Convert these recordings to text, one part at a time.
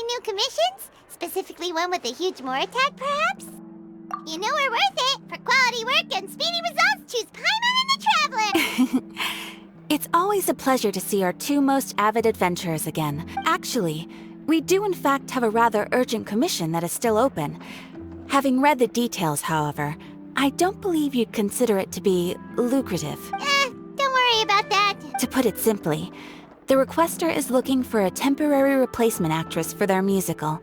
new commissions? Specifically one with a huge more attack, perhaps? You know we're worth it. For quality work and speedy results, choose Paimon and the Traveler! It's always a pleasure to see our two most avid adventurers again. Actually, we do in fact have a rather urgent commission that is still open. Having read the details, however, I don't believe you'd consider it to be lucrative. Don't worry about that. To put it simply, the requester is looking for a temporary replacement actress for their musical.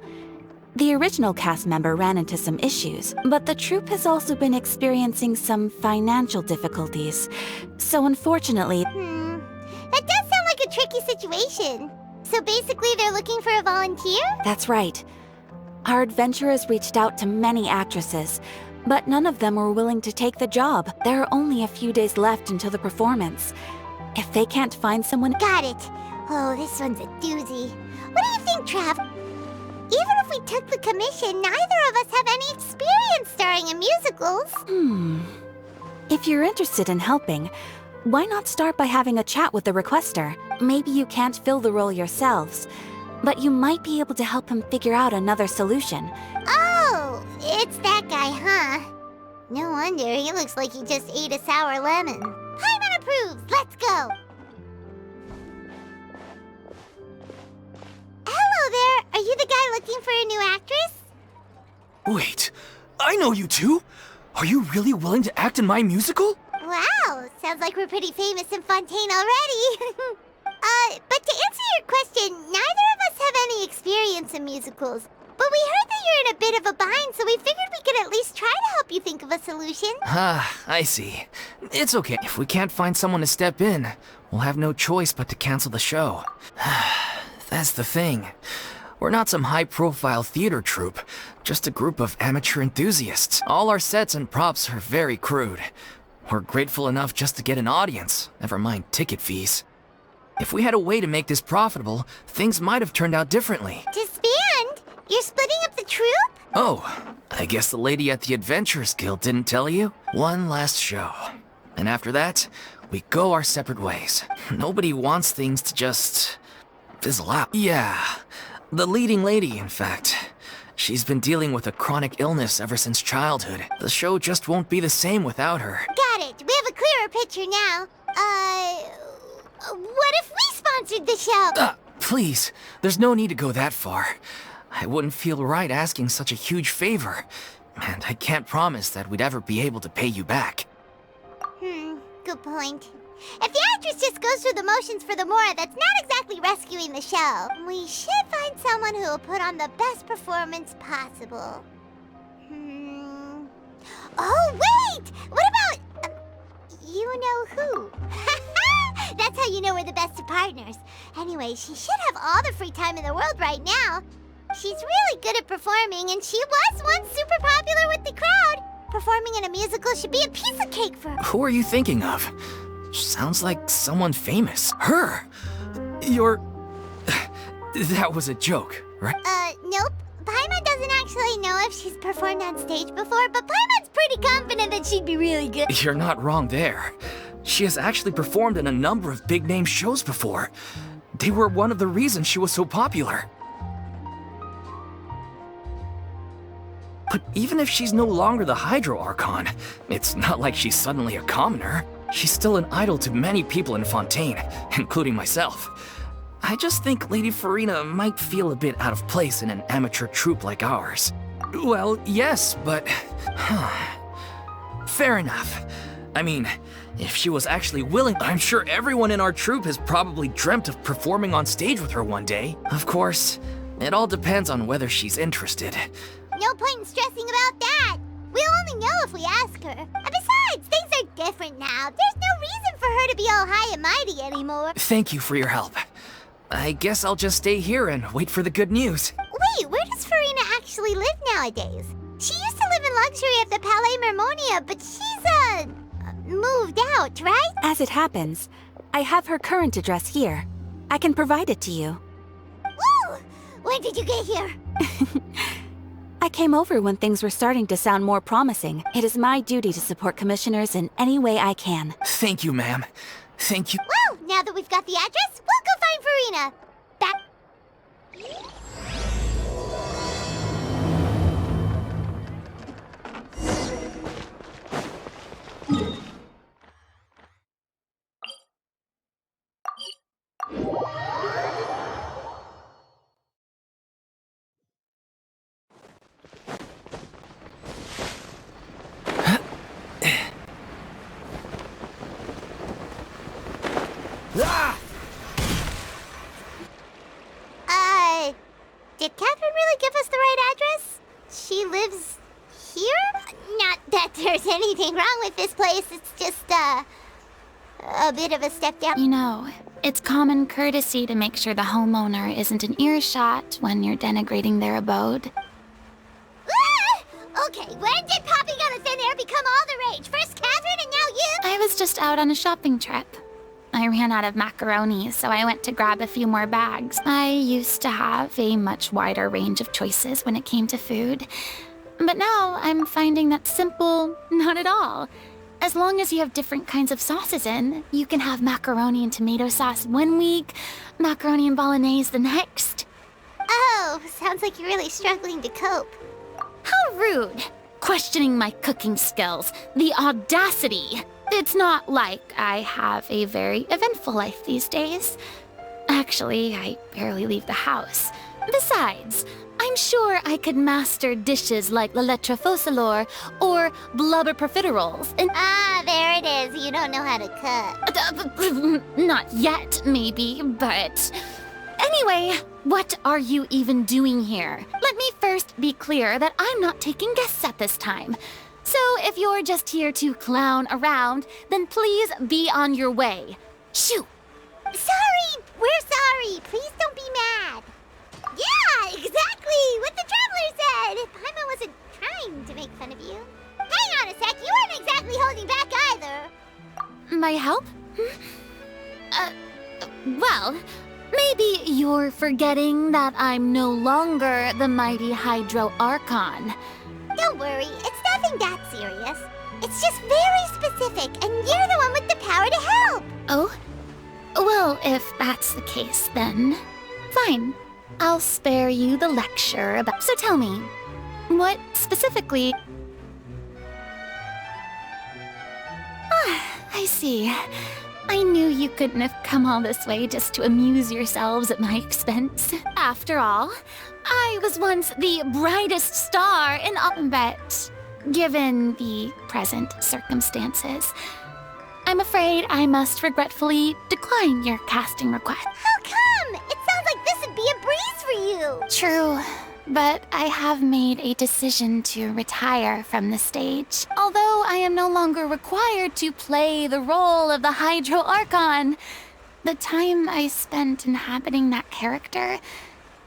The original cast member ran into some issues, but the troupe has also been experiencing some financial difficulties. So unfortunately... That does sound like a tricky situation. So basically they're looking for a volunteer? That's right. Our adventurers reached out to many actresses, but none of them were willing to take the job. There are only a few days left until the performance. If they can't find someone... Got it. Oh, this one's a doozy. What do you think, Trav? Even if we took the commission, neither of us have any experience starring in musicals. If you're interested in helping, why not start by having a chat with the requester? Maybe you can't fill the role yourselves, but you might be able to help him figure out another solution. Oh, it's that guy, huh? No wonder, he looks like he just ate a sour lemon. Paimon approves, let's go! Hello there, are you the guy looking for a new actress? Wait, I know you two! Are you really willing to act in my musical? Wow, sounds like we're pretty famous in Fontaine already. But to answer your question, neither of us have any experience in musicals. But we heard that you're in a bit of a bind, so we figured we could at least try to help you think of a solution. I see. It's okay. If we can't find someone to step in, we'll have no choice but to cancel the show. That's the thing. We're not some high-profile theater troupe, just a group of amateur enthusiasts. All our sets and props are very crude. We're grateful enough just to get an audience, never mind ticket fees. If we had a way to make this profitable, things might have turned out differently. Disband? You're splitting up the troupe? Oh, I guess the lady at the Adventurers Guild didn't tell you? One last show. And after that, we go our separate ways. Nobody wants things to just... fizzle out. Yeah, the leading lady, in fact. She's been dealing with a chronic illness ever since childhood. The show just won't be the same without her. Got it. We have a clearer picture now. What if we sponsored the show? Please, there's no need to go that far. I wouldn't feel right asking such a huge favor. And I can't promise that we'd ever be able to pay you back. Good point. If the actress just goes through the motions for the Mora, that's not exactly rescuing the show. We should find someone who will put on the best performance possible. Oh, wait! What about... you know who? That's how you know we're the best of partners. Anyway, she should have all the free time in the world right now. She's really good at performing, and she was once super popular with the crowd. Performing in a musical should be a piece of cake for her. Who are you thinking of? Sounds like someone famous. Her! You're... That was a joke, right? Nope. Paimon doesn't actually know if she's performed on stage before, but Paimon's pretty confident that she'd be really good. You're not wrong there. She has actually performed in a number of big-name shows before. They were one of the reasons she was so popular. But even if she's no longer the Hydro Archon, it's not like she's suddenly a commoner. She's still an idol to many people in Fontaine, including myself. I just think Lady Furina might feel a bit out of place in an amateur troupe like ours. Well, yes, but... Fair enough. I mean, if she was actually willing, I'm sure everyone in our troupe has probably dreamt of performing on stage with her one day. Of course, it all depends on whether she's interested. No point in stressing about that. We'll only know if we ask her. And besides, things are different now. There's no reason for her to be all high and mighty anymore. Thank you for your help. I guess I'll just stay here and wait for the good news. Wait, where does Furina actually live nowadays? She used to live in luxury at the Palais Mermonia, but she's, moved out, right? As it happens, I have her current address here. I can provide it to you. Woo! When did you get here? I came over when things were starting to sound more promising. It is my duty to support commissioners in any way I can. Thank you, ma'am. Thank you. Well, now that we've got the address, we'll go find Furina. Back. she lives here? Not that there's anything wrong with this place, it's just, a bit of a step down. You know, it's common courtesy to make sure the homeowner isn't in earshot when you're denigrating their abode. Ah! Okay, when did popping out of thin air become all the rage? First Catherine and now you? I was just out on a shopping trip. I ran out of macaroni, so I went to grab a few more bags. I used to have a much wider range of choices when it came to food. But now I'm finding that simple, not at all. As long as you have different kinds of sauces in, you can have macaroni and tomato sauce one week, macaroni and bolognese the next. Oh, sounds like you're really struggling to cope. How rude! Questioning my cooking skills. The audacity! It's not like I have a very eventful life these days. Actually, I barely leave the house. Besides, I'm sure I could master dishes like la lettre focilor or blubber profiteroles and... Ah, there it is. You don't know how to cook. Not yet, maybe, but... Anyway, what are you even doing here? Let me first be clear that I'm not taking guests at this time. So if you're just here to clown around, then please be on your way. Shoo! Sorry! We're sorry! Please don't be mad. Yeah, exactly! What the traveler said! Paimon wasn't trying to make fun of you. Hang on a sec, you weren't exactly holding back either. My help? Well, maybe you're forgetting that I'm no longer the mighty Hydro Archon. Don't worry, it's nothing that serious. It's just very specific, and you're the one with the power to help. Oh? Well, if that's the case, then fine. I'll spare you the lecture about... So tell me, what specifically... Ah, I see. I knew you couldn't have come all this way just to amuse yourselves at my expense. After all, I was once the brightest star in all... But given the present circumstances, I'm afraid I must regretfully decline your casting request. How come? It sounds like this would be a breeze for you. True, but I have made a decision to retire from the stage. Although I am no longer required to play the role of the Hydro Archon, the time I spent inhabiting that character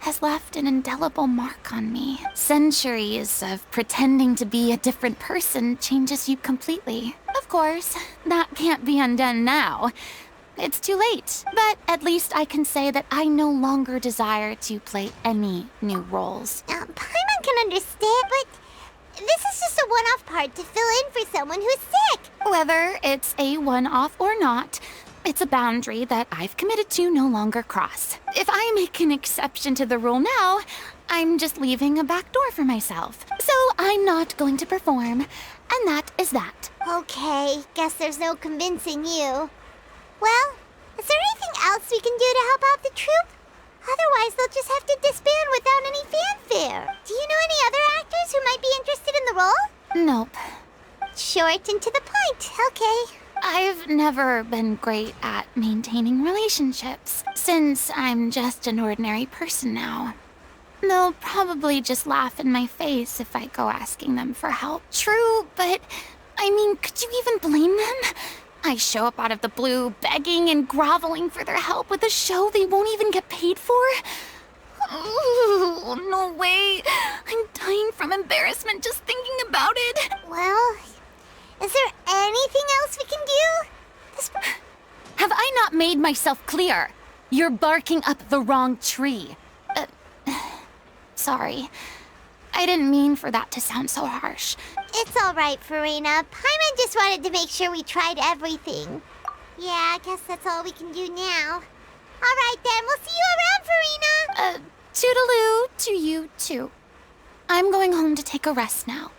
has left an indelible mark on me. Centuries of pretending to be a different person changes you completely. Of course, that can't be undone now. It's too late, but at least I can say that I no longer desire to play any new roles. Paimon can understand, but this is just a one-off part to fill in for someone who's sick. Whether it's a one-off or not, it's a boundary that I've committed to no longer cross. If I make an exception to the rule now, I'm just leaving a back door for myself. So I'm not going to perform, and that is that. Okay, guess there's no convincing you. Well, is there anything else we can do to help out the troupe? Otherwise, they'll just have to disband without any fanfare. Do you know any other actors who might be interested in the role? Nope. Short and to the point, okay. I've never been great at maintaining relationships, since I'm just an ordinary person now. They'll probably just laugh in my face if I go asking them for help. True, but I mean, could you even blame them? I show up out of the blue, begging and groveling for their help with a show they won't even get paid for? Oh, no way. I'm dying from embarrassment just thinking about it. Well, is there anything else we can do? Have I not made myself clear? You're barking up the wrong tree. Sorry. I didn't mean for that to sound so harsh. It's all right, Furina. Paimon just wanted to make sure we tried everything. Yeah, I guess that's all we can do now. All right, then. We'll see you around, Furina. Toodaloo to you, too. I'm going home to take a rest now.